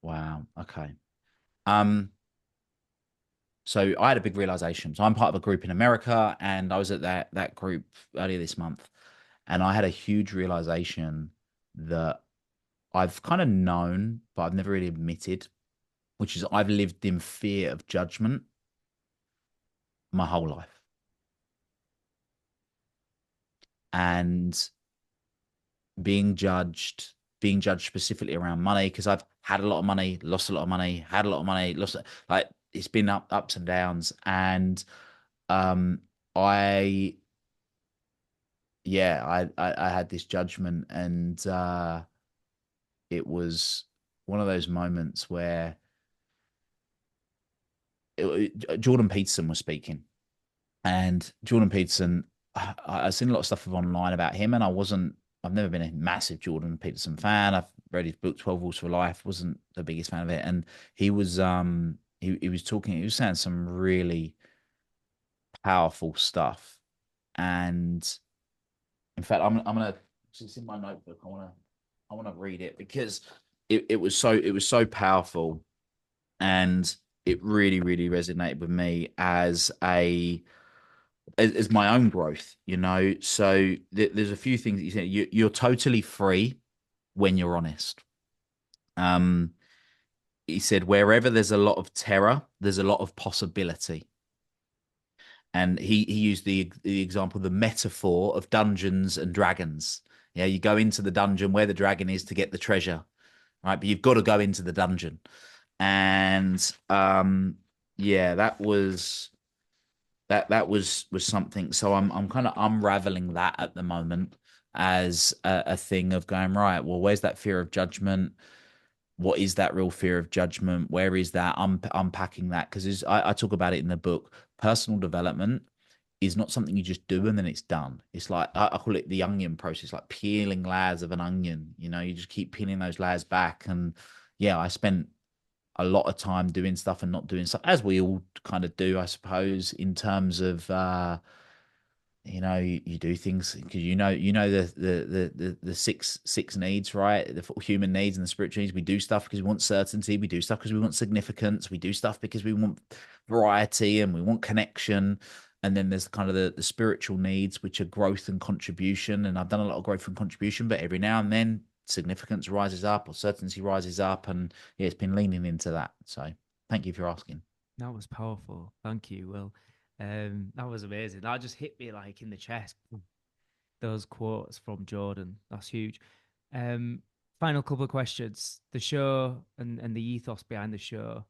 Wow. Okay. Um, So I had a big realization. So I'm part of a group in America, and I was at that group earlier this month, and I had a huge realization that I've kind of known, but I've never really admitted, which is I've lived in fear of judgment my whole life. And being judged specifically around money, because I've had a lot of money, lost a lot of money, had a lot of money, lost it. Like it's been ups and downs. And um I yeah, I had this judgment, and it was one of those moments where Jordan Peterson was speaking, and Jordan Peterson, I've seen a lot of stuff online about him, and I've never been a massive Jordan Peterson fan. I've read his book 12 Rules for Life, wasn't the biggest fan of it, and he was talking, he was saying some really powerful stuff, and in fact, I'm gonna. It's in my notebook. I wanna read it because it was so powerful, and it really really resonated with me as my own growth. So there's a few things that you said. You're totally free when you're honest. Um, he said wherever there's a lot of terror, there's a lot of possibility. And he used the example, the metaphor of Dungeons and Dragons. Yeah, you go into the dungeon where the dragon is to get the treasure, right? But you've got to go into the dungeon. And yeah, that was something. So I'm kind of unraveling that at the moment as a thing of going, right, well, where's that fear of judgment? What is that real fear of judgment? Where is that? Unpacking that, because I talk about it in the book. Personal development is not something you just do and then it's done. It's like I call it the onion process, like peeling layers of an onion. You just keep peeling those layers back. And yeah, I spent a lot of time doing stuff and not doing stuff, as we all kind of do, I suppose, in terms of you do things because the six needs, right? The human needs and the spiritual needs. We do stuff because we want certainty. We do stuff because we want significance. We do stuff because we want variety and we want connection. And then there's kind of the spiritual needs, which are growth and contribution. And I've done a lot of growth and contribution, but every now and then significance rises up or certainty rises up. And yeah, it's been leaning into that. So thank you for asking. That was powerful. Thank you, Will. That was amazing. That just hit me like in the chest. Those quotes from Jordan. That's huge. Final couple of questions. The show and the ethos behind the show.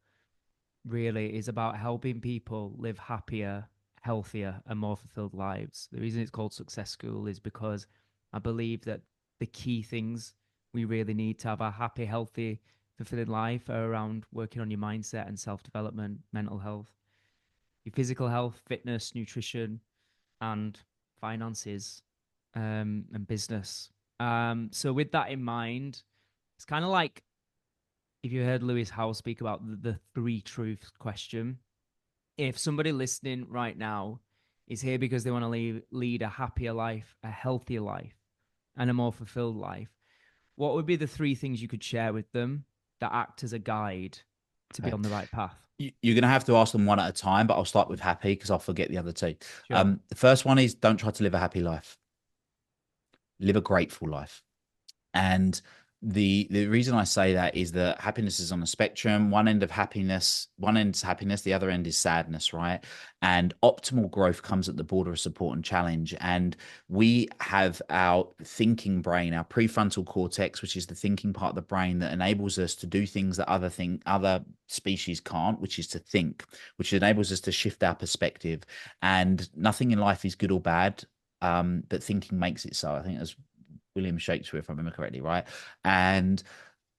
really is about helping people live happier, healthier, and more fulfilled lives. The reason it's called Success School is because I believe that the key things we really need to have a happy, healthy, fulfilling life are around working on your mindset and self development, mental health, your physical health, fitness, nutrition, and finances, and business. So, with that in mind, it's kind of like if you heard Lewis Howe speak about the three truths question. If somebody listening right now is here because they want to lead a happier life, a healthier life, and a more fulfilled life, what would be the three things you could share with them that act as a guide to be Okay. on the right path? You're going to have to ask them one at a time, but I'll start with happy because I'll forget the other two. Sure. The first one is don't try to live a happy life, live a grateful life. And the reason I say that is that happiness is on a spectrum. One end is happiness, the other end is sadness, right? And optimal growth comes at the border of support and challenge. And we have our thinking brain, our prefrontal cortex, which is the thinking part of the brain that enables us to do things that other species can't, which is to think, which enables us to shift our perspective. And nothing in life is good or bad. But thinking makes it so. I think that's William Shakespeare, if I remember correctly, right? And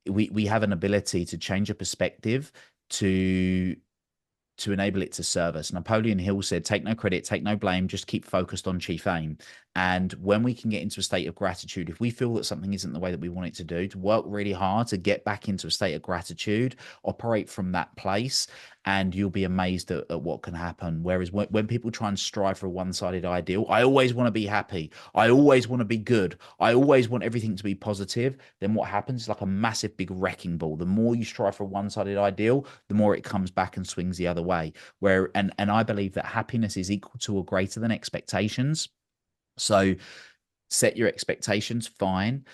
we have an ability to change a perspective to enable it to serve us. Napoleon Hill said, take no credit, take no blame, just keep focused on chief aim. And when we can get into a state of gratitude, if we feel that something isn't the way that we want it to do, to work really hard to get back into a state of gratitude, operate from that place, and you'll be amazed at what can happen. Whereas when people try and strive for a one-sided ideal, I always want to be happy, I always want to be good, I always want everything to be positive, then what happens is like a massive big wrecking ball. The more you strive for a one-sided ideal, the more it comes back and swings the other way. And I believe that happiness is equal to or greater than expectations. So set your expectations, fine,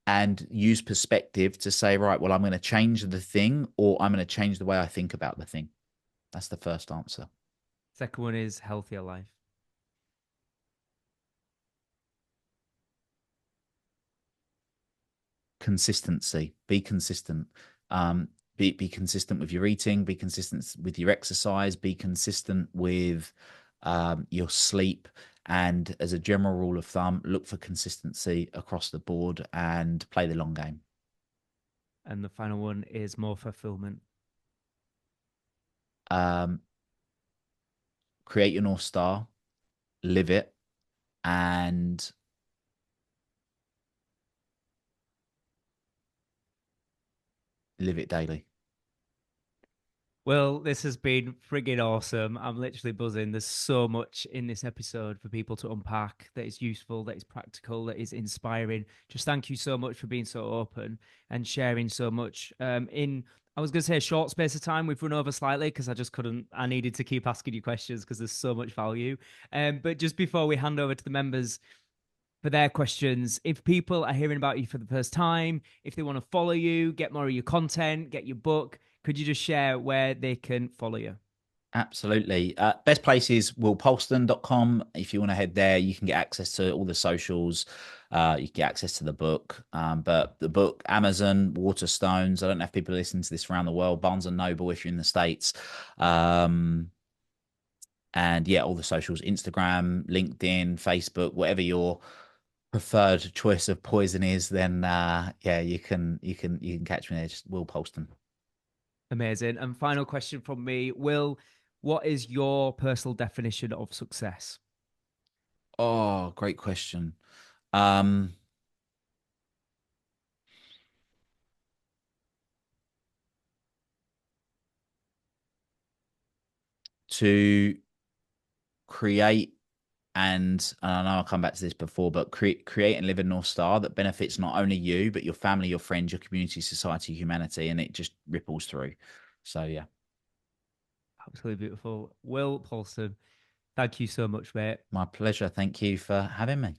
and use perspective to say, right, well, I'm going to change the thing, or I'm going to change the way I think about the thing. That's the first answer. Second one is healthier life. Consistency. Be consistent. Be consistent with your eating. Be consistent with your exercise. Be consistent with your sleep. And as a general rule of thumb, look for consistency across the board and play the long game. And the final one is more fulfillment. Um, create your North Star, live it, and live it daily. Well, this has been friggin' awesome. I'm literally buzzing. There's so much in this episode for people to unpack that is useful, that is practical, that is inspiring. Just thank you so much for being so open and sharing so much. I was going to say a short space of time. We've run over slightly because I needed to keep asking you questions because there's so much value. But just before we hand over to the members, for their questions. If people are hearing about you for the first time, if they want to follow you, get more of your content, get your book, could you just share where they can follow you? Absolutely. Best place is willpolston.com. If you want to head there, you can get access to all the socials. You can get access to the book. But the book, Amazon, Waterstones. I don't know if people listen to this around the world. Barnes and Noble if you're in the States. And yeah, all the socials, Instagram, LinkedIn, Facebook, whatever your preferred choice of poison is, then yeah, you can catch me there. Just Will Polston. Amazing. And final question from me, Will, what is your personal definition of success? Oh, great question. Um, to create and I know I'll come back to this before, but create and live a North Star that benefits not only you, but your family, your friends, your community, society, humanity, and it just ripples through. So yeah. Absolutely beautiful. Will Polston, thank you so much, mate. My pleasure. Thank you for having me.